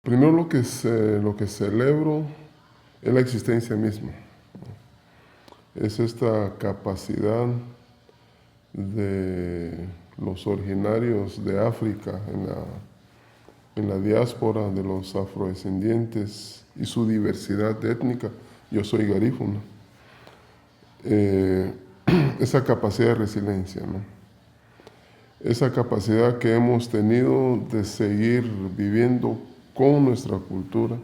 Primero lo que celebro es la existencia misma. Es esta capacidad de los originarios de África en la diáspora de los afrodescendientes y su diversidad étnica. Yo soy garífuna. Eh, esa capacidad de resiliencia, ¿no? Esa capacidad que hemos tenido de seguir viviendo con nuestra cultura,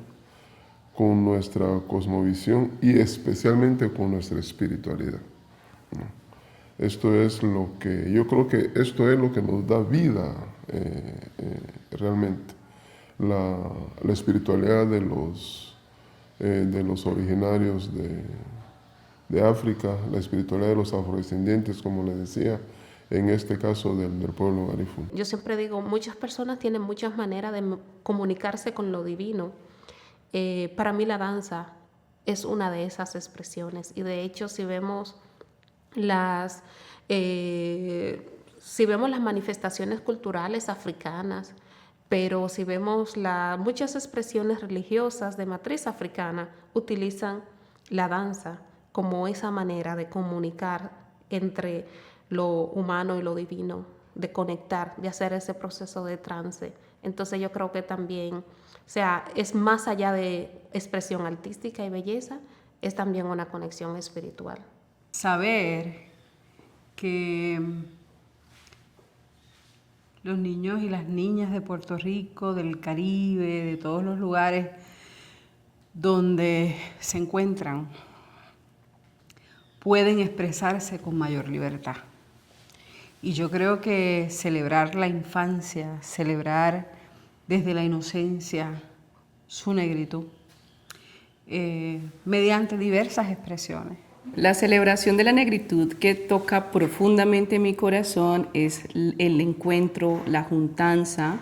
con nuestra cosmovisión y especialmente con nuestra espiritualidad, ¿no? Esto es lo que, yo creo que esto es lo que nos da vida realmente. La espiritualidad de los originarios de África, la espiritualidad de los afrodescendientes, como le decía, en este caso del pueblo garífuna. Yo siempre digo, muchas personas tienen muchas maneras de comunicarse con lo divino. Para mí la danza es una de esas expresiones y de hecho si vemos las manifestaciones culturales africanas, pero si vemos muchas expresiones religiosas de matriz africana utilizan la danza como esa manera de comunicar entre lo humano y lo divino, de conectar, de hacer ese proceso de trance. Entonces yo creo que también, o sea, es más allá de expresión artística y belleza, es también una conexión espiritual. Saber que los niños y las niñas de Puerto Rico, del Caribe, de todos los lugares donde se encuentran, pueden expresarse con mayor libertad. Y yo creo que celebrar la infancia, celebrar desde la inocencia su negritud, mediante diversas expresiones. La celebración de la negritud que toca profundamente mi corazón es el encuentro, la juntanza,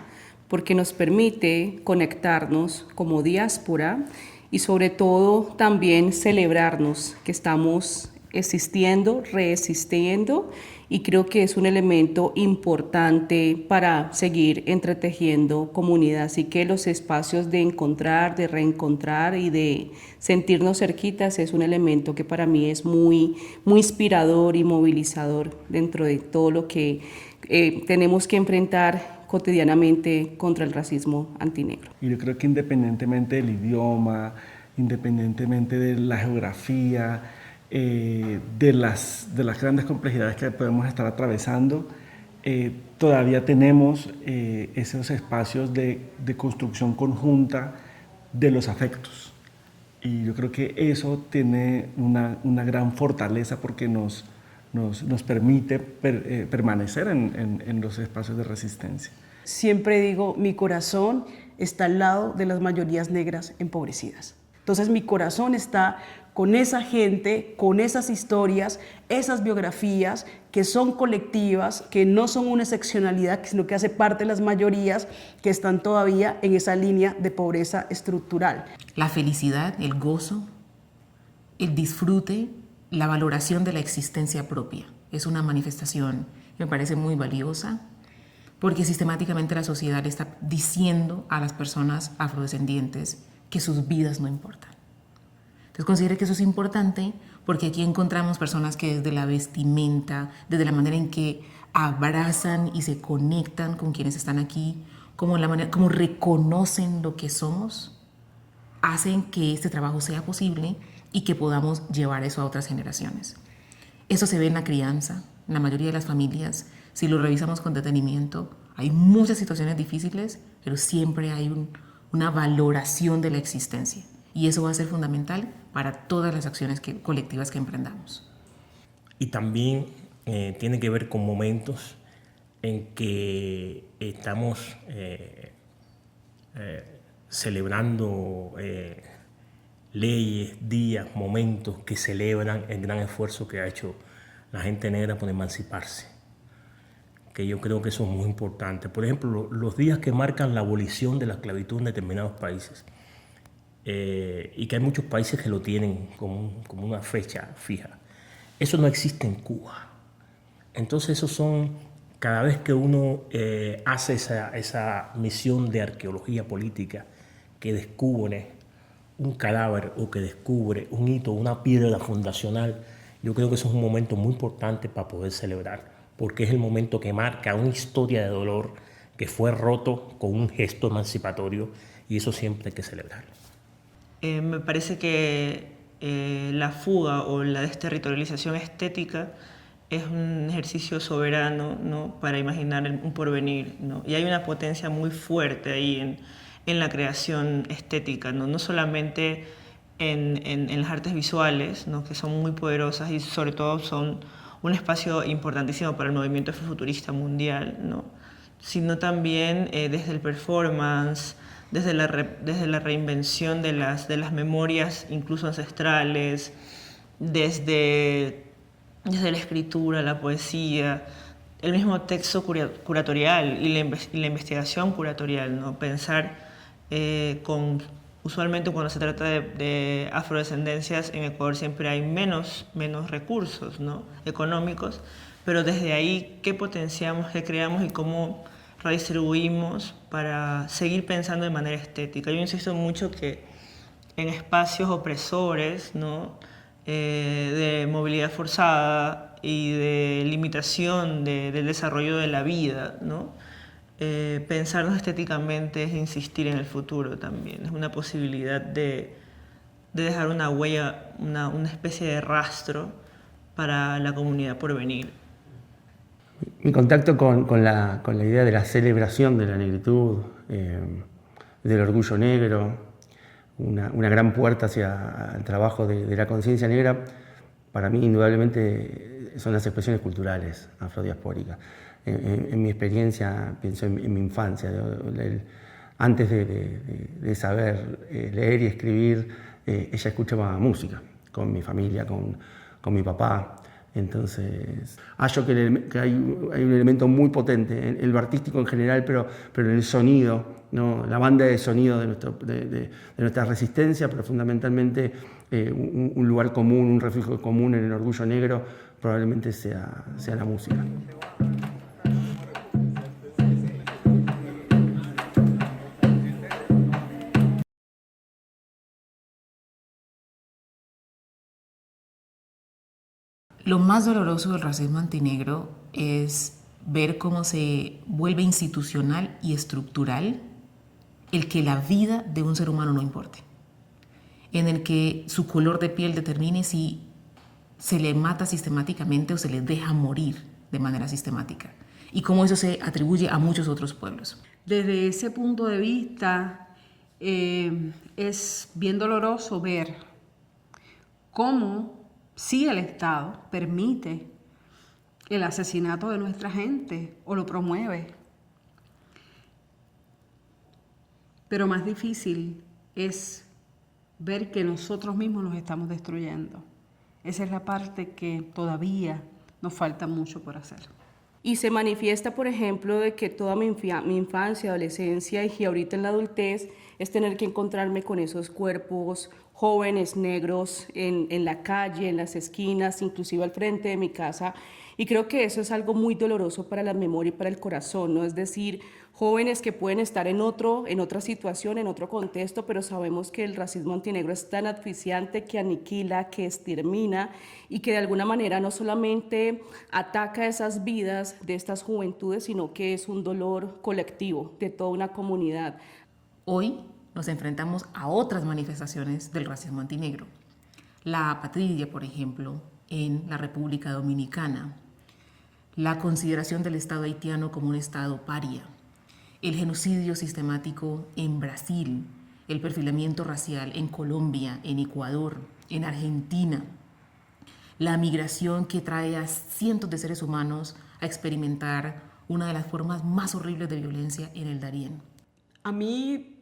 porque nos permite conectarnos como diáspora y sobre todo también celebrarnos que estamos existiendo, reexistiendo, y creo que es un elemento importante para seguir entretejiendo comunidad. Así que los espacios de encontrar, de reencontrar y de sentirnos cerquitas es un elemento que para mí es muy inspirador y movilizador dentro de todo lo que tenemos que enfrentar cotidianamente contra el racismo antinegro. Y yo creo que independientemente del idioma, independientemente de la geografía, de las grandes complejidades que podemos estar atravesando, todavía tenemos esos espacios de construcción conjunta de los afectos. Y yo creo que eso tiene una gran fortaleza porque nos permite permanecer en los espacios de resistencia. Siempre digo, mi corazón está al lado de las mayorías negras empobrecidas. Entonces mi corazón está con esa gente, con esas historias, esas biografías que son colectivas, que no son una excepcionalidad, sino que hace parte de las mayorías que están todavía en esa línea de pobreza estructural. La felicidad, el gozo, el disfrute, la valoración de la existencia propia es una manifestación que me parece muy valiosa porque sistemáticamente la sociedad le está diciendo a las personas afrodescendientes que sus vidas no importan. Entonces considero que eso es importante porque aquí encontramos personas que desde la vestimenta, desde la manera en que abrazan y se conectan con quienes están aquí, como la manera como reconocen lo que somos, hacen que este trabajo sea posible y que podamos llevar eso a otras generaciones. Eso se ve en la crianza, en la mayoría de las familias. Si lo revisamos con detenimiento, hay muchas situaciones difíciles, pero siempre hay una valoración de la existencia. Y eso va a ser fundamental para todas las acciones colectivas que emprendamos. Y también tiene que ver con momentos en que estamos celebrando leyes, días, momentos que celebran el gran esfuerzo que ha hecho la gente negra por emanciparse, que yo creo que eso es muy importante. Por ejemplo, los días que marcan la abolición de la esclavitud en determinados países, y que hay muchos países que lo tienen como una fecha fija. Eso no existe en Cuba. Entonces esos son, cada vez que uno hace esa misión de arqueología política, que descubre un cadáver o que descubre un hito, una piedra fundacional, yo creo que eso es un momento muy importante para poder celebrar, porque es el momento que marca una historia de dolor que fue roto con un gesto emancipatorio, y eso siempre hay que celebrar. Me parece que la fuga o la desterritorialización estética es un ejercicio soberano, ¿no?, para imaginar un porvenir, ¿no? Y hay una potencia muy fuerte ahí en la creación estética, ¿no? No solamente en las artes visuales, ¿no?, que son muy poderosas y sobre todo son un espacio importantísimo para el movimiento afrofuturista mundial, ¿no?, sino también desde el performance, desde la reinvención de las memorias incluso ancestrales, desde la escritura, la poesía, el mismo texto curatorial y la investigación curatorial, ¿no? Pensar usualmente cuando se trata de afrodescendencias en Ecuador siempre hay menos recursos, ¿no?, económicos, pero desde ahí qué potenciamos, qué creamos y cómo redistribuimos para seguir pensando de manera estética. Yo insisto mucho que en espacios opresores, ¿no?, de movilidad forzada y de limitación del desarrollo de la vida, ¿no?, pensarnos estéticamente es insistir en el futuro también, es una posibilidad de dejar una huella, una especie de rastro para la comunidad por venir. Mi contacto con la idea de la celebración de la negritud, del orgullo negro, una gran puerta hacia el trabajo de la conciencia negra, para mí indudablemente son las expresiones culturales afrodiaspóricas. En mi experiencia, pienso en mi infancia, antes de saber leer y escribir, ella escuchaba música con mi familia, con mi papá. Entonces, hallo que hay un elemento muy potente en lo artístico en general, pero en el sonido, ¿no?, la banda de sonido de nuestra resistencia, pero fundamentalmente un lugar común, un refugio común en el orgullo negro, probablemente sea la música. Lo más doloroso del racismo antinegro es ver cómo se vuelve institucional y estructural el que la vida de un ser humano no importe, en el que su color de piel determine si se le mata sistemáticamente o se le deja morir de manera sistemática, y cómo eso se atribuye a muchos otros pueblos. Desde ese punto de vista, es bien doloroso ver cómo sí el Estado permite el asesinato de nuestra gente o lo promueve. Pero más difícil es ver que nosotros mismos nos estamos destruyendo. Esa es la parte que todavía nos falta mucho por hacer. Y se manifiesta, por ejemplo, de que toda mi infancia, adolescencia y ahorita en la adultez es tener que encontrarme con esos cuerpos jóvenes negros en la calle, en las esquinas, inclusive al frente de mi casa. Y creo que eso es algo muy doloroso para la memoria y para el corazón, ¿no? Es decir, jóvenes que pueden estar en otra situación, en otro contexto, pero sabemos que el racismo antinegro es tan asfixiante que aniquila, que extermina y que de alguna manera no solamente ataca esas vidas de estas juventudes, sino que es un dolor colectivo de toda una comunidad. Hoy nos enfrentamos a otras manifestaciones del racismo antinegro. La apatridia, por ejemplo, en la República Dominicana, la consideración del Estado haitiano como un Estado paria, el genocidio sistemático en Brasil, el perfilamiento racial en Colombia, en Ecuador, en Argentina, la migración que trae a cientos de seres humanos a experimentar una de las formas más horribles de violencia en el Darién. A mí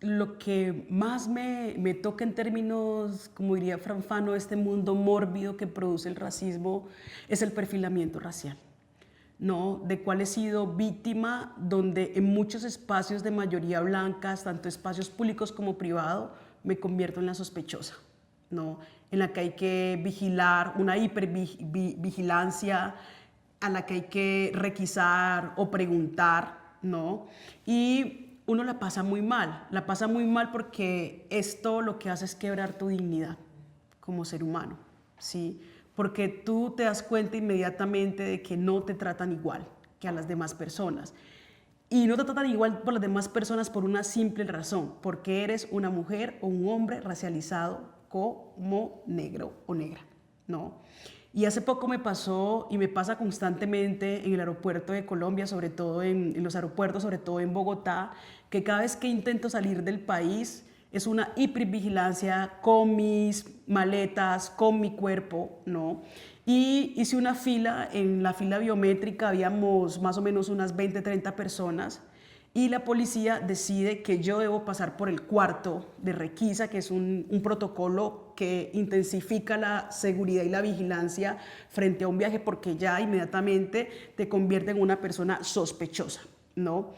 lo que más me toca en términos, como diría Franfano, este mundo mórbido que produce el racismo es el perfilamiento racial, ¿no? De cual he sido víctima, donde en muchos espacios de mayoría blancas, tanto espacios públicos como privados, me convierto en la sospechosa, ¿no? En la que hay que vigilar, una hipervigilancia a la que hay que requisar o preguntar, ¿no? Y uno la pasa muy mal porque esto lo que hace es quebrar tu dignidad como ser humano, ¿sí? Porque tú te das cuenta inmediatamente de que no te tratan igual que a las demás personas. Y no te tratan igual por las demás personas por una simple razón, porque eres una mujer o un hombre racializado como negro o negra, ¿no? Y hace poco me pasó y me pasa constantemente en el aeropuerto de Colombia, sobre todo en los aeropuertos, sobre todo en Bogotá, que cada vez que intento salir del país es una hipervigilancia con mis maletas, con mi cuerpo, ¿no? Y hice una fila, en la fila biométrica habíamos más o menos unas 20, 30 personas y la policía decide que yo debo pasar por el cuarto de requisa, que es un protocolo que intensifica la seguridad y la vigilancia frente a un viaje porque ya inmediatamente te convierte en una persona sospechosa, ¿no?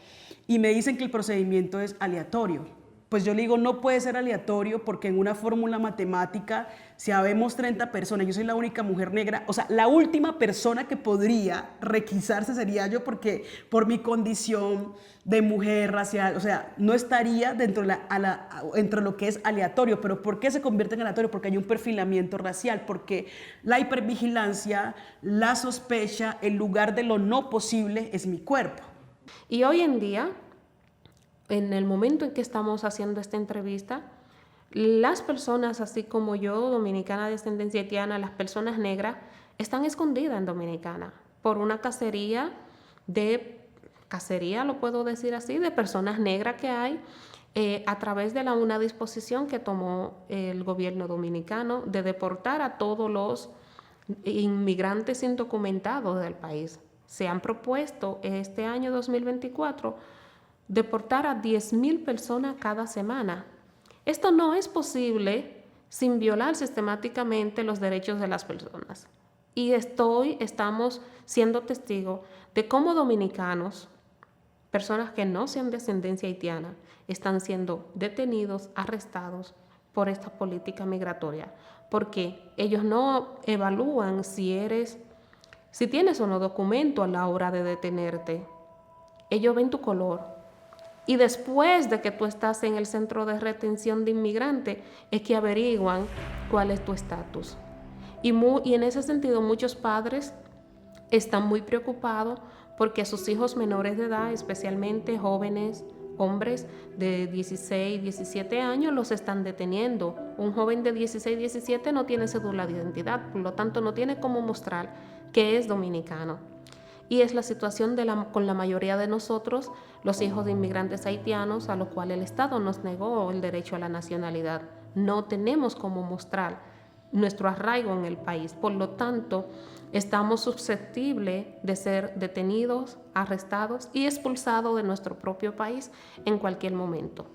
Y me dicen que el procedimiento es aleatorio. Pues yo le digo, no puede ser aleatorio porque en una fórmula matemática, si habemos 30 personas, yo soy la única mujer negra, o sea, la última persona que podría requisarse sería yo porque por mi condición de mujer racial, o sea, no estaría dentro de lo que es aleatorio. Pero ¿por qué se convierte en aleatorio? Porque hay un perfilamiento racial, porque la hipervigilancia, la sospecha, el lugar de lo no posible es mi cuerpo. Y hoy en día, en el momento en que estamos haciendo esta entrevista, las personas, así como yo, dominicana de ascendencia haitiana, las personas negras, están escondidas en Dominicana por una cacería, lo puedo decir así, de personas negras que hay a través de una disposición que tomó el gobierno dominicano de deportar a todos los inmigrantes indocumentados del país. Se han propuesto este año 2024 deportar a 10.000 personas cada semana. Esto no es posible sin violar sistemáticamente los derechos de las personas. Y estamos siendo testigos de cómo dominicanos, personas que no sean de ascendencia haitiana, están siendo detenidos, arrestados por esta política migratoria, porque ellos no evalúan si tienes o no documento a la hora de detenerte. Ellos ven tu color. Y después de que tú estás en el centro de retención de inmigrantes, es que averiguan cuál es tu estatus. Y en ese sentido, muchos padres están muy preocupados porque a sus hijos menores de edad, especialmente jóvenes, hombres de 16, 17 años, los están deteniendo. Un joven de 16, 17 no tiene cédula de identidad, por lo tanto no tiene cómo mostrar que es dominicano. Y es la situación con la mayoría de nosotros, los hijos de inmigrantes haitianos, a los cuales el Estado nos negó el derecho a la nacionalidad. No tenemos cómo mostrar nuestro arraigo en el país. Por lo tanto, estamos susceptibles de ser detenidos, arrestados y expulsados de nuestro propio país en cualquier momento.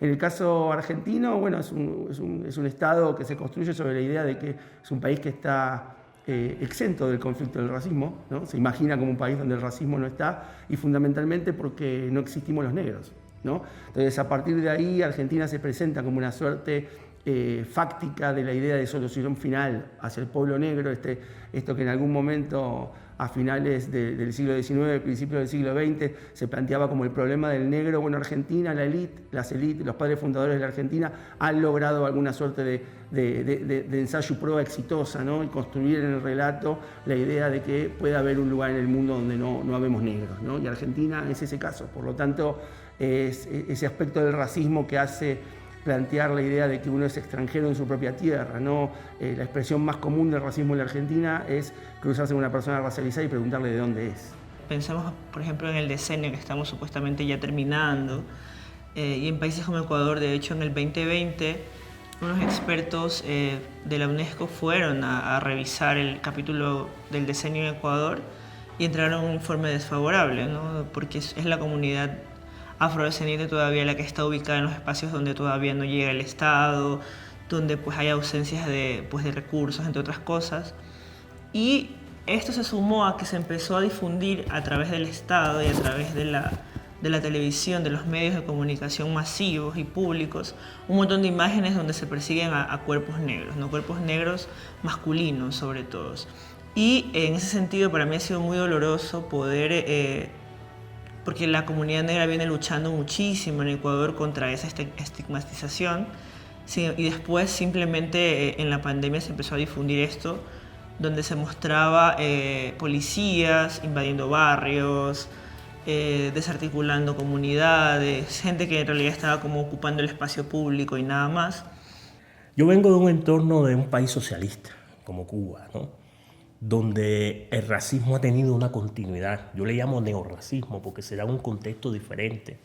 En el caso argentino, bueno, es un Estado que se construye sobre la idea de que es un país que está exento del conflicto del racismo, ¿no? Se imagina como un país donde el racismo no está, y fundamentalmente porque no existimos los negros, ¿no? Entonces, a partir de ahí, Argentina se presenta como una suerte fáctica de la idea de solución final hacia el pueblo negro, esto que en algún momento a finales del siglo XIX, principios del siglo XX, se planteaba como el problema del negro. Bueno, Argentina, las élites, los padres fundadores de la Argentina han logrado alguna suerte de ensayo y prueba exitosa, ¿no? Y construir en el relato la idea de que puede haber un lugar en el mundo donde no habemos negros, ¿no? Y Argentina es ese caso. Por lo tanto, es ese aspecto del racismo que hace plantear la idea de que uno es extranjero en su propia tierra, ¿no? La expresión más común del racismo en la Argentina es cruzarse con una persona racializada y preguntarle de dónde es. Pensamos, por ejemplo, en el decenio que estamos supuestamente ya terminando, y en países como Ecuador, de hecho, en el 2020, unos expertos de la UNESCO fueron a revisar el capítulo del decenio en Ecuador y entregaron un informe desfavorable, ¿no? Porque es la comunidad afrodescendiente todavía la que está ubicada en los espacios donde todavía no llega el Estado, donde pues hay ausencias de recursos, entre otras cosas. Y esto se sumó a que se empezó a difundir a través del Estado y a través de la televisión, de los medios de comunicación masivos y públicos, un montón de imágenes donde se persiguen a cuerpos negros, ¿no? Cuerpos negros masculinos sobre todo. Y en ese sentido para mí ha sido muy doloroso poder porque la comunidad negra viene luchando muchísimo en Ecuador contra esa estigmatización. Sí, y después simplemente en la pandemia se empezó a difundir esto, donde se mostraba policías invadiendo barrios, desarticulando comunidades, gente que en realidad estaba como ocupando el espacio público y nada más. Yo vengo de un entorno de un país socialista, como Cuba, ¿no? Donde el racismo ha tenido una continuidad. Yo le llamo neorracismo porque se da en un contexto diferente,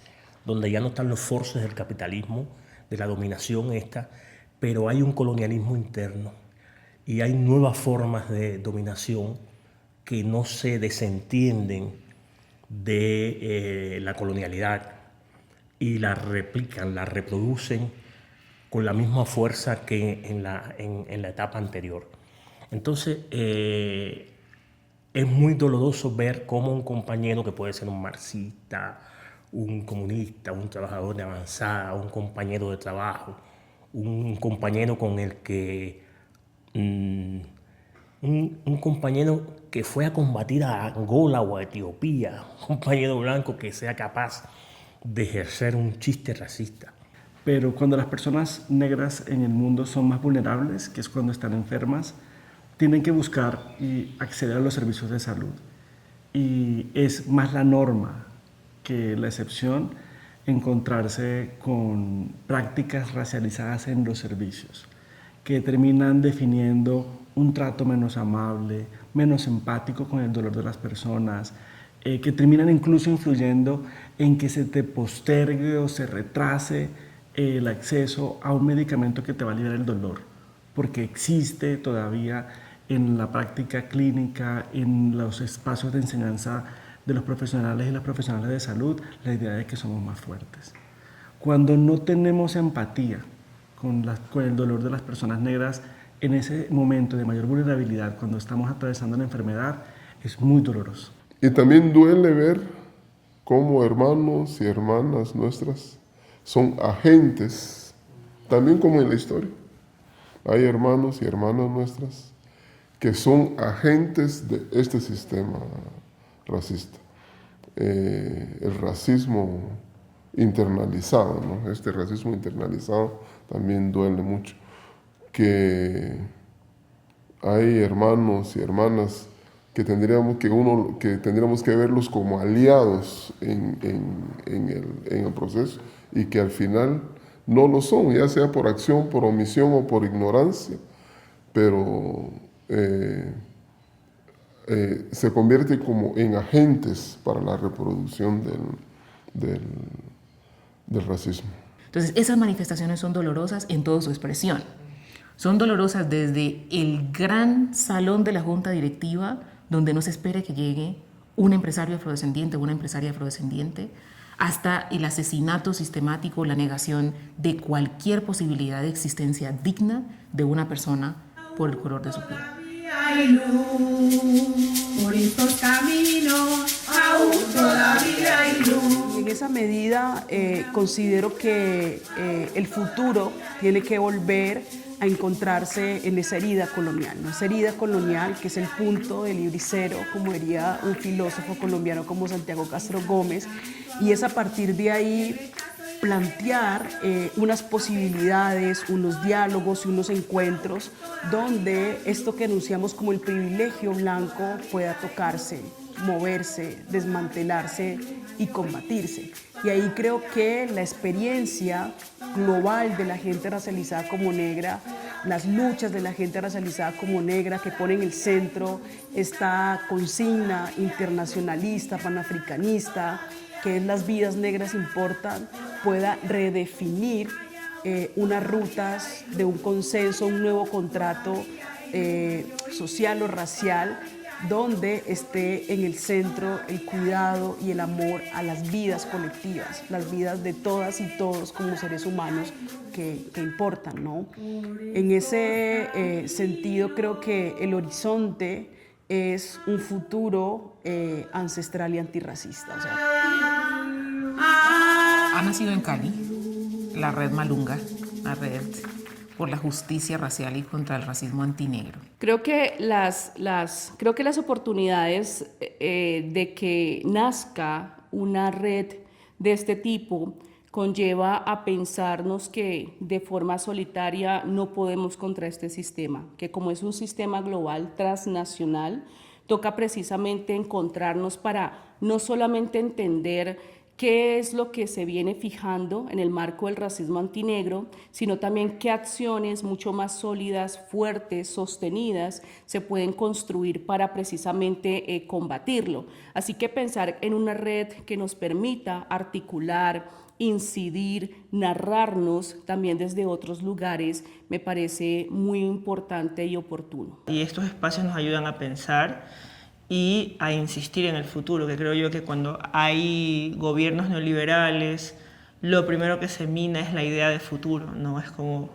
donde ya no están los forces del capitalismo, de la dominación esta, pero hay un colonialismo interno y hay nuevas formas de dominación que no se desentienden de la colonialidad y la replican, la reproducen con la misma fuerza que en la etapa anterior. Entonces, es muy doloroso ver cómo un compañero que puede ser un marxista, un comunista, un trabajador de avanzada, un compañero de trabajo, un compañero con el que... un compañero que fue a combatir a Angola o a Etiopía, un compañero blanco que sea capaz de ejercer un chiste racista. Pero cuando las personas negras en el mundo son más vulnerables, que es cuando están enfermas, tienen que buscar y acceder a los servicios de salud. Y es más la norma que la excepción encontrarse con prácticas racializadas en los servicios, que terminan definiendo un trato menos amable, menos empático con el dolor de las personas, que terminan incluso influyendo en que se te postergue o se retrase el acceso a un medicamento que te va a aliviar el dolor, porque existe todavía en la práctica clínica, en los espacios de enseñanza de los profesionales y las profesionales de salud, la idea de que somos más fuertes. Cuando no tenemos empatía con el dolor de las personas negras, en ese momento de mayor vulnerabilidad, cuando estamos atravesando la enfermedad, es muy doloroso. Y también duele ver cómo hermanos y hermanas nuestras son agentes, también como en la historia. Hay hermanos y hermanas nuestras que son agentes de este sistema racista. El racismo internalizado, ¿no? Este racismo internalizado también duele mucho. Que hay hermanos y hermanas que tendríamos que verlos como aliados en el proceso y que al final no lo son, ya sea por acción, por omisión o por ignorancia, pero se convierte como en agentes para la reproducción del racismo. Entonces, esas manifestaciones son dolorosas en toda su expresión. Son dolorosas desde el gran salón de la junta directiva, donde no se espera que llegue un empresario afrodescendiente o una empresaria afrodescendiente, hasta el asesinato sistemático, la negación de cualquier posibilidad de existencia digna de una persona por el color de su piel. Por estos caminos aún todavía hay luz. Y en esa medida considero que el futuro tiene que volver a encontrarse en esa herida colonial, ¿no? Esa herida colonial que es el punto del libricero, como diría un filósofo colombiano como Santiago Castro Gómez, y es a partir de ahí plantear unas posibilidades, unos diálogos y unos encuentros donde esto que anunciamos como el privilegio blanco pueda tocarse, moverse, desmantelarse y combatirse. Y ahí creo que la experiencia global de la gente racializada como negra, las luchas de la gente racializada como negra que pone en el centro esta consigna internacionalista, panafricanista, que es las vidas negras importan, pueda redefinir unas rutas de un consenso, un nuevo contrato social o racial, donde esté en el centro el cuidado y el amor a las vidas colectivas, las vidas de todas y todos como seres humanos que importan, ¿no? En ese sentido creo que el horizonte es un futuro ancestral y antirracista. O sea. Ha nacido en Cali la Red Malunga, la red por la justicia racial y contra el racismo antinegro. Creo que las oportunidades de que nazca una red de este tipo conlleva a pensarnos que de forma solitaria no podemos contra este sistema, que como es un sistema global transnacional, toca precisamente encontrarnos para no solamente entender qué es lo que se viene fijando en el marco del racismo antinegro, sino también qué acciones mucho más sólidas, fuertes, sostenidas se pueden construir para precisamente combatirlo. Así que pensar en una red que nos permita articular, incidir, narrarnos también desde otros lugares me parece muy importante y oportuno. Y estos espacios nos ayudan a pensar y a insistir en el futuro, que creo yo que cuando hay gobiernos neoliberales, lo primero que se mina es la idea de futuro, ¿no? Es como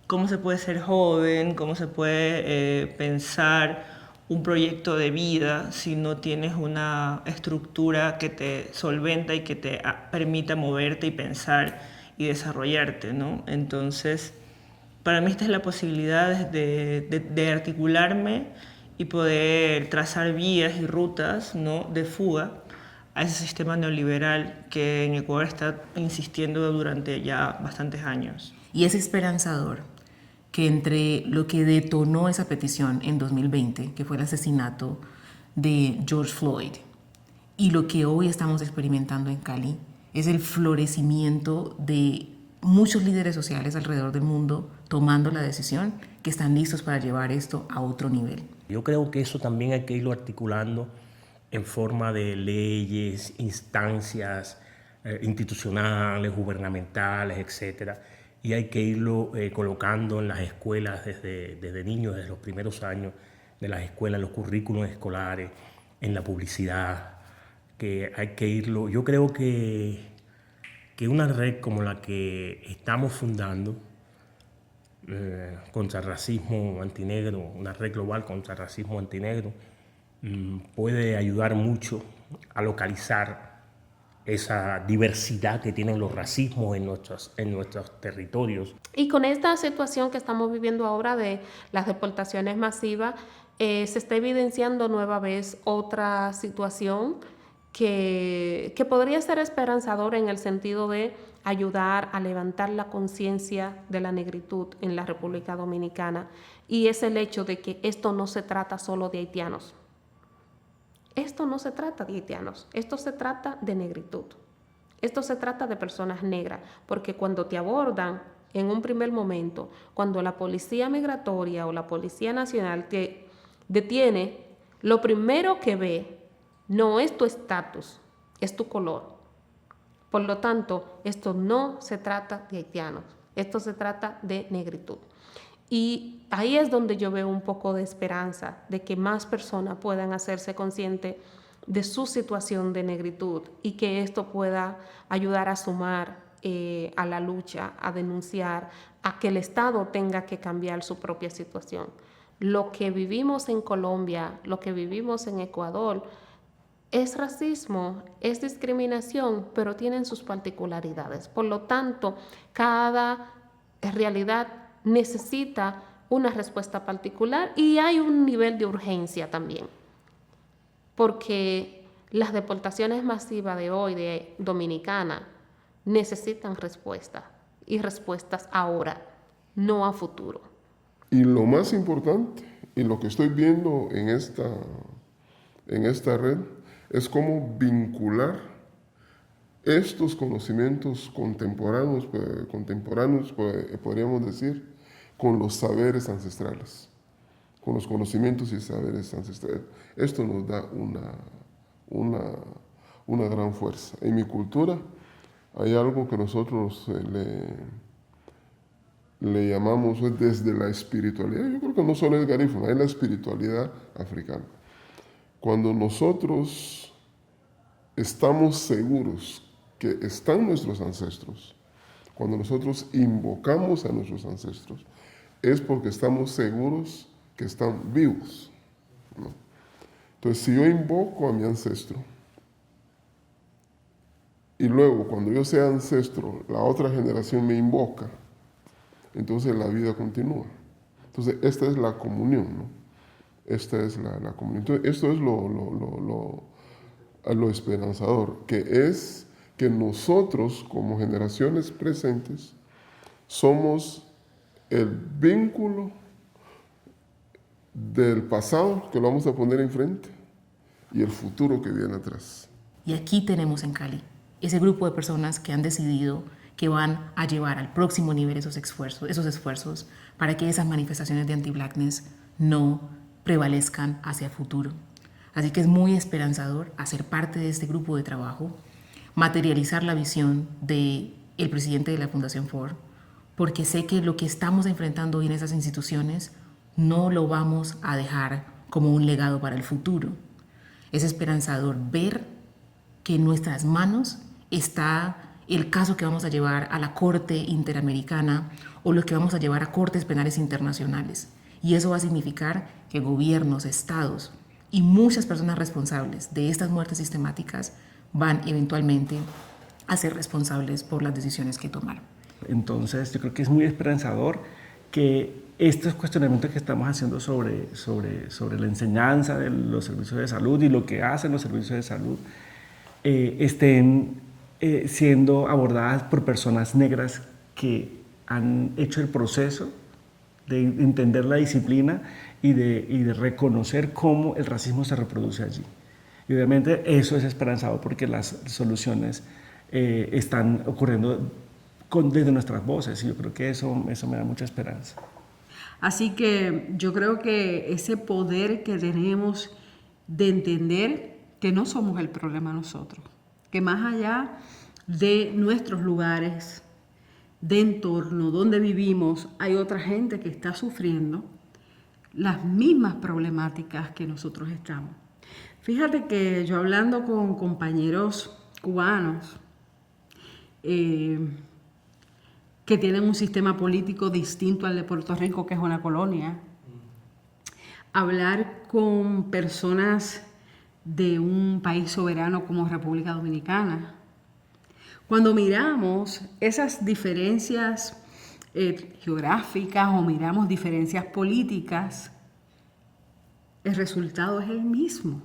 cómo se puede ser joven, cómo se puede pensar un proyecto de vida si no tienes una estructura que te solventa y que te permita moverte y pensar y desarrollarte, ¿no? Entonces, para mí esta es la posibilidad de articularme y poder trazar vías y rutas, ¿no?, de fuga a ese sistema neoliberal que en Ecuador está insistiendo durante ya bastantes años. Y es esperanzador que entre lo que detonó esa petición en 2020, que fue el asesinato de George Floyd, y lo que hoy estamos experimentando en Cali, es el florecimiento de muchos líderes sociales alrededor del mundo tomando la decisión que están listos para llevar esto a otro nivel. Yo creo que eso también hay que irlo articulando en forma de leyes, instancias institucionales, gubernamentales, etcétera, y hay que irlo colocando en las escuelas desde niños, desde los primeros años de las escuelas, en los currículos escolares, en la publicidad, que hay que irlo. Yo creo que una red como la que estamos fundando contra el racismo antinegro, una red global contra el racismo antinegro, puede ayudar mucho a localizar esa diversidad que tienen los racismos en nuestros territorios. Y con esta situación que estamos viviendo ahora de las deportaciones masivas, se está evidenciando nueva vez otra situación que podría ser esperanzadora en el sentido de ayudar a levantar la conciencia de la negritud en la República Dominicana, y es el hecho de que esto no se trata solo de haitianos. Esto no se trata de haitianos, esto se trata de negritud. Esto se trata de personas negras, porque cuando te abordan en un primer momento, cuando la policía migratoria o la policía nacional te detiene, lo primero que ve no es tu estatus, es tu color. Por lo tanto, esto no se trata de haitianos, esto se trata de negritud. Y ahí es donde yo veo un poco de esperanza de que más personas puedan hacerse conscientes de su situación de negritud y que esto pueda ayudar a sumar a la lucha, a denunciar, a que el Estado tenga que cambiar su propia situación. Lo que vivimos en Colombia, lo que vivimos en Ecuador, es racismo, es discriminación, pero tienen sus particularidades. Por lo tanto, cada realidad necesita una respuesta particular y hay un nivel de urgencia también, porque las deportaciones masivas de hoy de Dominicana necesitan respuesta y respuestas ahora, no a futuro. Y lo más importante, y lo que estoy viendo en esta red, es cómo vincular estos conocimientos contemporáneos, podríamos decir, con los saberes ancestrales, con los conocimientos y saberes ancestrales. Esto nos da una gran fuerza. En mi cultura hay algo que nosotros le llamamos desde la espiritualidad. Yo creo que no solo es garífuna, es la espiritualidad africana. Cuando nosotros estamos seguros que están nuestros ancestros, cuando nosotros invocamos a nuestros ancestros, es porque estamos seguros que están vivos, ¿no? Entonces, si yo invoco a mi ancestro, y luego cuando yo sea ancestro, la otra generación me invoca, entonces la vida continúa. Entonces, esta es la comunión, ¿no? Esta es la comunión. Entonces, esto es a lo esperanzador, que es que nosotros como generaciones presentes somos el vínculo del pasado que lo vamos a poner enfrente y el futuro que viene atrás. Y aquí tenemos en Cali ese grupo de personas que han decidido que van a llevar al próximo nivel esos esfuerzos para que esas manifestaciones de anti-blackness no prevalezcan hacia el futuro. Así que es muy esperanzador hacer parte de este grupo de trabajo, materializar la visión del presidente de la Fundación Ford, porque sé que lo que estamos enfrentando hoy en esas instituciones no lo vamos a dejar como un legado para el futuro. Es esperanzador ver que en nuestras manos está el caso que vamos a llevar a la Corte Interamericana o lo que vamos a llevar a cortes penales internacionales. Y eso va a significar que gobiernos, estados y muchas personas responsables de estas muertes sistemáticas van eventualmente a ser responsables por las decisiones que tomaron. Entonces yo creo que es muy esperanzador que estos cuestionamientos que estamos haciendo sobre la enseñanza de los servicios de salud y lo que hacen los servicios de salud estén siendo abordadas por personas negras que han hecho el proceso de entender la disciplina y de reconocer cómo el racismo se reproduce allí. Y obviamente eso es esperanzador porque las soluciones están ocurriendo desde nuestras voces y yo creo que eso me da mucha esperanza. Así que yo creo que ese poder que tenemos de entender que no somos el problema nosotros, que más allá de nuestros lugares, de entorno, donde vivimos, hay otra gente que está sufriendo las mismas problemáticas que nosotros estamos. Fíjate que yo hablando con compañeros cubanos que tienen un sistema político distinto al de Puerto Rico, que es una colonia, hablar con personas de un país soberano como República Dominicana. Cuando miramos esas diferencias geográficas o miramos diferencias políticas, el resultado es el mismo,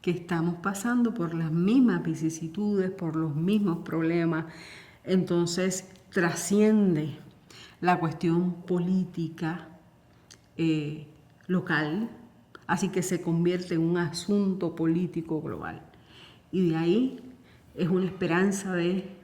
que estamos pasando por las mismas vicisitudes, por los mismos problemas. Entonces trasciende la cuestión política local, así que se convierte en un asunto político global. Y de ahí es una esperanza de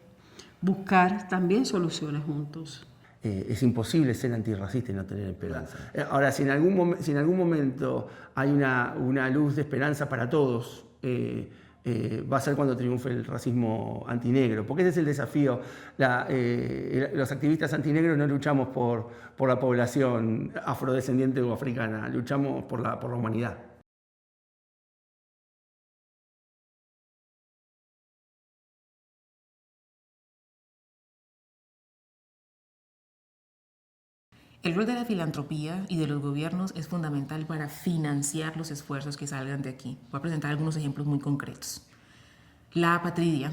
buscar también soluciones juntos. Es imposible ser antirracista y no tener esperanza. Ahora, si en algún momento hay una luz de esperanza para todos, va a ser cuando triunfe el racismo antinegro, porque ese es el desafío. Los activistas antinegros no luchamos por la población afrodescendiente o africana, luchamos por la humanidad. El rol de la filantropía y de los gobiernos es fundamental para financiar los esfuerzos que salgan de aquí. Voy a presentar algunos ejemplos muy concretos. La apatridia,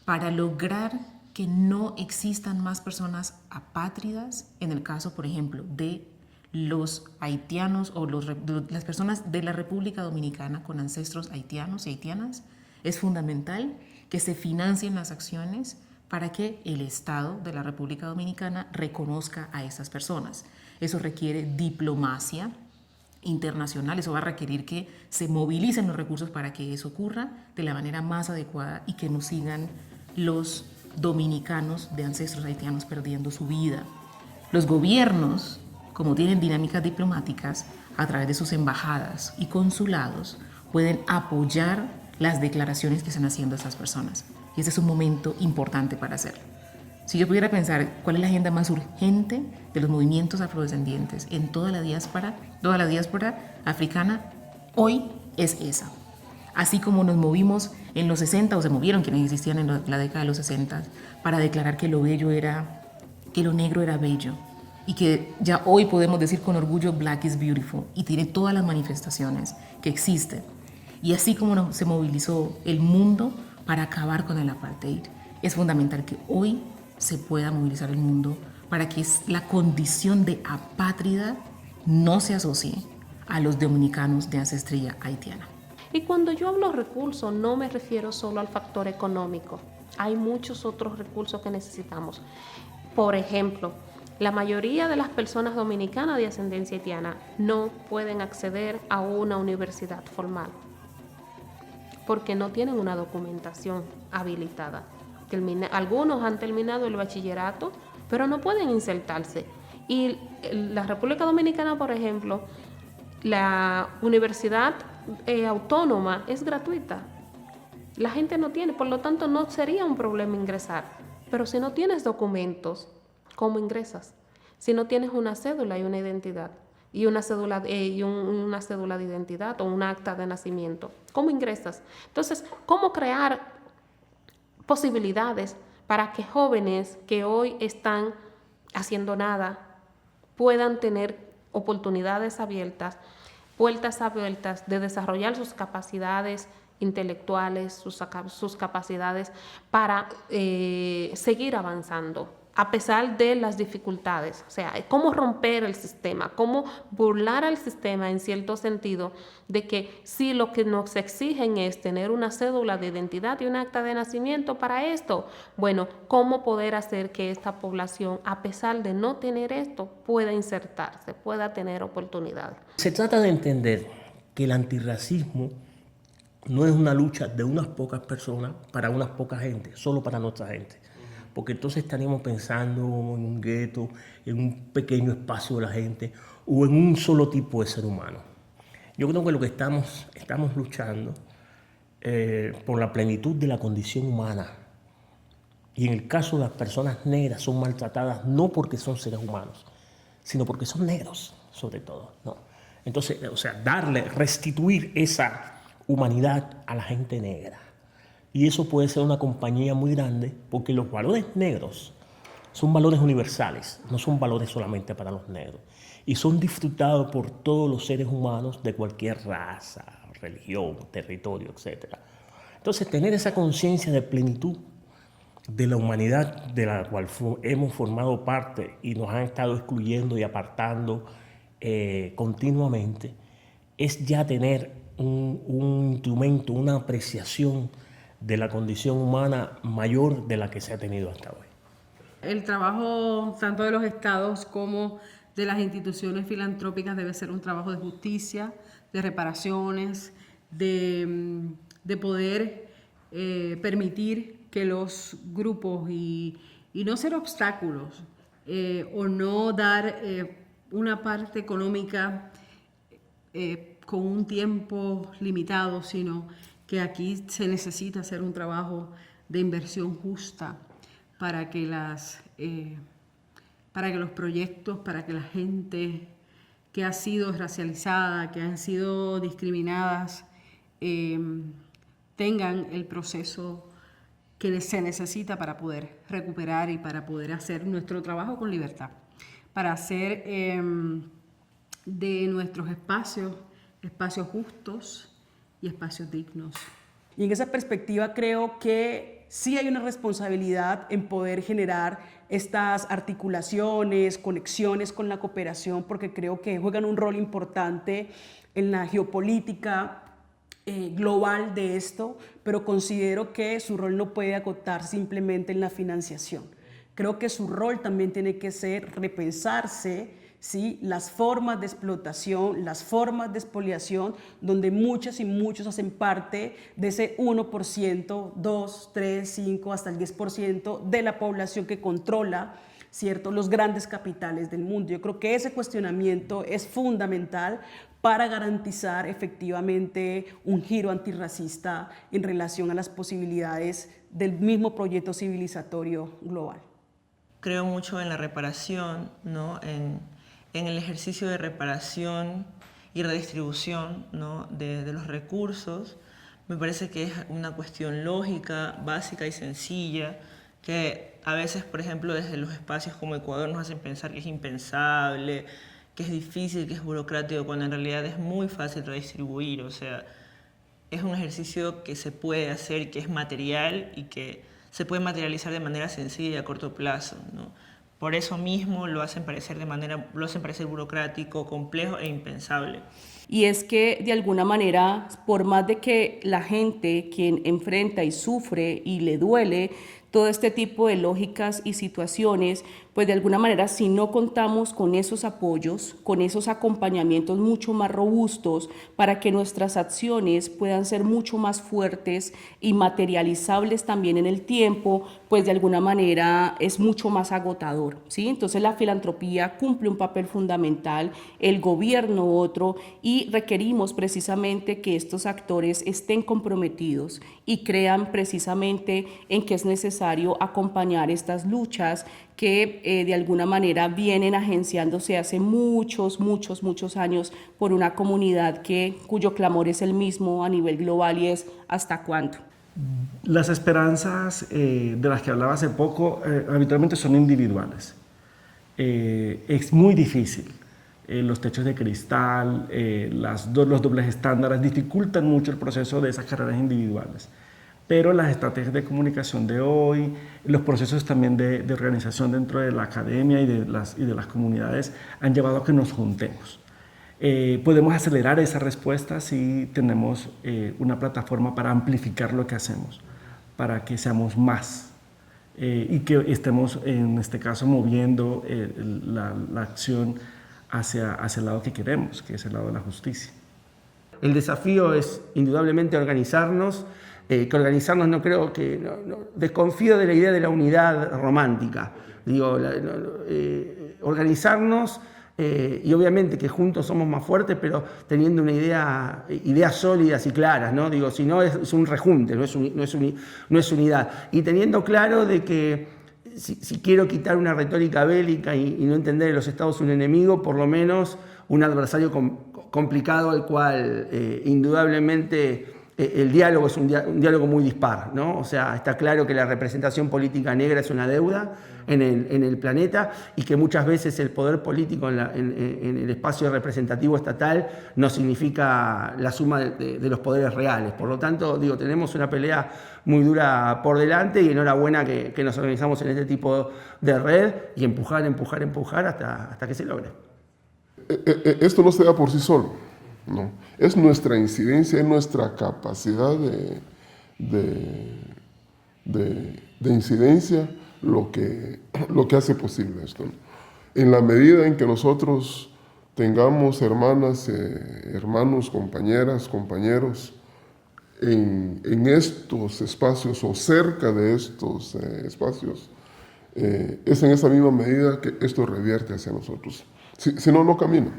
para lograr que no existan más personas apátridas, en el caso, por ejemplo, de los haitianos o las personas de la República Dominicana con ancestros haitianos y haitianas, es fundamental que se financien las acciones para que el Estado de la República Dominicana reconozca a estas personas. Eso requiere diplomacia internacional, eso va a requerir que se movilicen los recursos para que eso ocurra de la manera más adecuada y que nos sigan los dominicanos de ancestros haitianos perdiendo su vida. Los gobiernos, como tienen dinámicas diplomáticas, a través de sus embajadas y consulados, pueden apoyar las declaraciones que están haciendo estas personas. Y ese es un momento importante para hacerlo. Si yo pudiera pensar cuál es la agenda más urgente de los movimientos afrodescendientes en toda la diáspora africana, hoy es esa. Así como nos movimos en los 60, o se movieron quienes existían en la década de los 60, para declarar que lo negro era bello. Y que ya hoy podemos decir con orgullo, Black is beautiful, y tiene todas las manifestaciones que existen. Y así como se movilizó el mundo para acabar con el apartheid, es fundamental que hoy se pueda movilizar el mundo para que la condición de apátrida no se asocie a los dominicanos de ancestría haitiana. Y cuando yo hablo recursos, no me refiero solo al factor económico. Hay muchos otros recursos que necesitamos. Por ejemplo, la mayoría de las personas dominicanas de ascendencia haitiana no pueden acceder a una universidad formal porque no tienen una documentación habilitada. Algunos han terminado el bachillerato, pero no pueden insertarse. Y la República Dominicana, por ejemplo, la universidad autónoma es gratuita. La gente no tiene, por lo tanto no sería un problema ingresar. Pero si no tienes documentos, ¿cómo ingresas? Si no tienes una cédula y una identidad, y una cédula de identidad o un acta de nacimiento, ¿cómo ingresas? Entonces, ¿cómo crear posibilidades para que jóvenes que hoy están haciendo nada puedan tener oportunidades abiertas, puertas abiertas de desarrollar sus capacidades intelectuales, sus capacidades para seguir avanzando a pesar de las dificultades? O sea, cómo romper el sistema, cómo burlar al sistema en cierto sentido de que si lo que nos exigen es tener una cédula de identidad y un acta de nacimiento para esto, bueno, cómo poder hacer que esta población, a pesar de no tener esto, pueda insertarse, pueda tener oportunidades. Se trata de entender que el antirracismo no es una lucha de unas pocas personas para unas pocas gente, solo para nuestra gente. Porque entonces estaríamos pensando en un gueto, en un pequeño espacio de la gente o en un solo tipo de ser humano. Yo creo que lo que estamos luchando por la plenitud de la condición humana. Y en el caso de las personas negras son maltratadas no porque son seres humanos, sino porque son negros, sobre todo, ¿no? Entonces, o sea, restituir esa humanidad a la gente negra. Y eso puede ser una compañía muy grande porque los valores negros son valores universales, no son valores solamente para los negros. Y son disfrutados por todos los seres humanos de cualquier raza, religión, territorio, etc. Entonces, tener esa conciencia de plenitud de la humanidad de la cual hemos formado parte y nos han estado excluyendo y apartando continuamente, es ya tener un instrumento, una apreciación de la condición humana mayor de la que se ha tenido hasta hoy. El trabajo tanto de los estados como de las instituciones filantrópicas debe ser un trabajo de justicia, de reparaciones, de poder permitir que los grupos y no ser obstáculos o no dar una parte económica con un tiempo limitado, sino que aquí se necesita hacer un trabajo de inversión justa para que los proyectos, para que la gente que ha sido racializada, que han sido discriminadas, tengan el proceso que se necesita para poder recuperar y para poder hacer nuestro trabajo con libertad, para hacer de nuestros espacios justos y espacios dignos. Y en esa perspectiva creo que sí hay una responsabilidad en poder generar estas articulaciones, conexiones con la cooperación, porque creo que juegan un rol importante en la geopolítica global de esto, pero considero que su rol no puede acotar simplemente en la financiación. Creo que su rol también tiene que ser repensarse, ¿sí?, las formas de explotación, las formas de expoliación, donde muchas y muchos hacen parte de ese 1%, 2, 3, 5, hasta el 10% de la población que controla, ¿cierto?, los grandes capitales del mundo. Yo creo que ese cuestionamiento es fundamental para garantizar efectivamente un giro antirracista en relación a las posibilidades del mismo proyecto civilizatorio global. Creo mucho en la reparación, ¿no?, en el ejercicio de reparación y redistribución, ¿no?, de los recursos. Me parece que es una cuestión lógica, básica y sencilla, que a veces, por ejemplo, desde los espacios como Ecuador nos hacen pensar que es impensable, que es difícil, que es burocrático, cuando en realidad es muy fácil redistribuir. O sea, es un ejercicio que se puede hacer, que es material y que se puede materializar de manera sencilla y a corto plazo, ¿no? Por eso mismo lo hacen parecer burocrático, complejo e impensable. Y es que de alguna manera, por más de que la gente quien enfrenta y sufre y le duele todo este tipo de lógicas y situaciones, pues de alguna manera si no contamos con esos apoyos, con esos acompañamientos mucho más robustos para que nuestras acciones puedan ser mucho más fuertes y materializables también en el tiempo, pues de alguna manera es mucho más agotador, ¿sí? Entonces la filantropía cumple un papel fundamental, el gobierno otro, y requerimos precisamente que estos actores estén comprometidos y crean precisamente en que es necesario acompañar estas luchas que de alguna manera vienen agenciándose hace muchos años por una comunidad cuyo clamor es el mismo a nivel global y es ¿hasta cuándo? Las esperanzas de las que hablaba hace poco habitualmente son individuales. Es muy difícil. Los techos de cristal, los dobles estándares dificultan mucho el proceso de esas carreras individuales. Pero las estrategias de comunicación de hoy, los procesos también de organización dentro de la academia y de las comunidades han llevado a que nos juntemos. Podemos acelerar esa respuesta si tenemos una plataforma para amplificar lo que hacemos, para que seamos más y que estemos, en este caso, moviendo la acción hacia el lado que queremos, que es el lado de la justicia. El desafío es indudablemente organizarnos, que organizarnos no creo que... desconfío de la idea de la unidad romántica. Digo, organizarnos y obviamente que juntos somos más fuertes, pero teniendo una ideas sólidas y claras, ¿no? Digo, si no es un rejunte, no es unidad. Y teniendo claro de que si quiero quitar una retórica bélica y no entender a los estados un enemigo, por lo menos un adversario complicado al cual indudablemente el diálogo es un diálogo muy dispar, ¿no? O sea, está claro que la representación política negra es una deuda en el planeta y que muchas veces el poder político en el espacio representativo estatal no significa la suma de los poderes reales. Por lo tanto, digo, tenemos una pelea muy dura por delante y enhorabuena que nos organizamos en este tipo de red y empujar hasta que se logre. Esto no se da por sí solo, ¿no? Es nuestra incidencia, es nuestra capacidad de incidencia lo que hace posible esto, ¿no? En la medida en que nosotros tengamos hermanas, hermanos, compañeras, compañeros en estos espacios o cerca de estos espacios, es en esa misma medida que esto revierte hacia nosotros. Si no, no camina.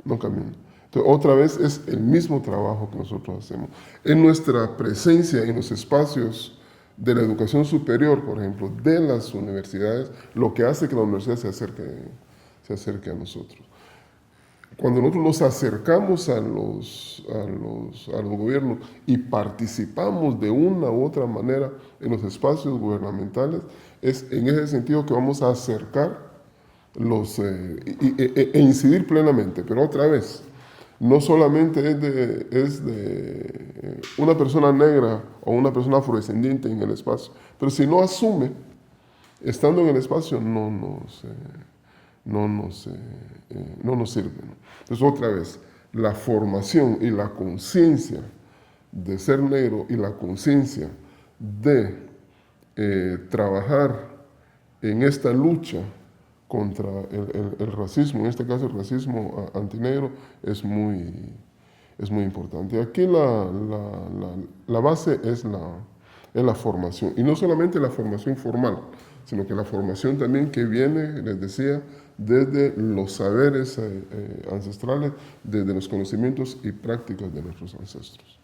Entonces, otra vez es el mismo trabajo que nosotros hacemos. En nuestra presencia en los espacios de la educación superior, por ejemplo, de las universidades, lo que hace que la universidad se acerque a nosotros. Cuando nosotros nos acercamos a los gobiernos y participamos de una u otra manera en los espacios gubernamentales, es en ese sentido que vamos a acercar e incidir plenamente. Pero otra vez, no solamente es de una persona negra o una persona afrodescendiente en el espacio, pero si no asume, estando en el espacio, no nos sirve, ¿no? Entonces, otra vez, la formación y la conciencia de ser negro y la conciencia de trabajar en esta lucha contra el racismo, en este caso el racismo antinegro, es muy importante. Aquí la base es la formación, y no solamente la formación formal, sino que la formación también que viene, les decía, desde los saberes ancestrales, desde los conocimientos y prácticas de nuestros ancestros.